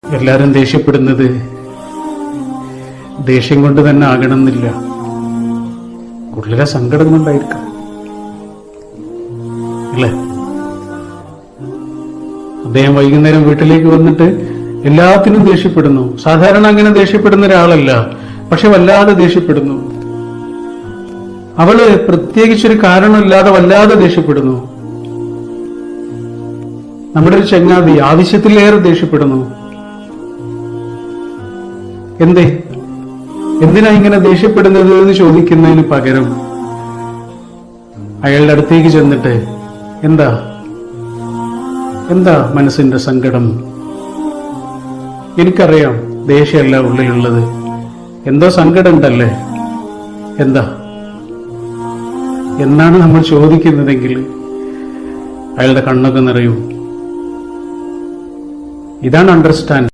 എല്ലാരും ദേഷ്യപ്പെടുന്നത് ദേഷ്യം കൊണ്ട് തന്നെ ആകണമെന്നില്ല, ഉള്ളിലെ സങ്കടം കൊണ്ടായിരിക്കാം അല്ലേ? അദ്ദേഹം വൈകുന്നേരം വീട്ടിലേക്ക് വന്നിട്ട് എല്ലാത്തിനും ദേഷ്യപ്പെടുന്നു. സാധാരണ അങ്ങനെ ദേഷ്യപ്പെടുന്ന ഒരാളല്ല, പക്ഷെ വല്ലാതെ ദേഷ്യപ്പെടുന്നു. അവള് പ്രത്യേകിച്ചൊരു കാരണമില്ലാതെ വല്ലാതെ ദേഷ്യപ്പെടുന്നു. നമ്മുടെ ഒരു ചങ്ങാതി ആവശ്യത്തിലേറെ ദേഷ്യപ്പെടുന്നു. എന്തിനാ ഇങ്ങനെ ദേഷ്യപ്പെടുന്നത് എന്ന് ചോദിക്കുന്നതിന് പകരം അയാളുടെ അടുത്തേക്ക് ചെന്നിട്ട് എന്താ മനസ്സിന്റെ സങ്കടം? എനിക്കറിയാം ദേഷ്യമല്ല ഉള്ളിലുള്ളത്, എന്തോ സങ്കടം ഉണ്ടല്ലേ, എന്നാണ് നമ്മൾ ചോദിക്കുന്നതെങ്കിൽ അയാളുടെ കണ്ണൊക്കെ നിറയും. ഇതാണ് അണ്ടർസ്റ്റാൻഡ്.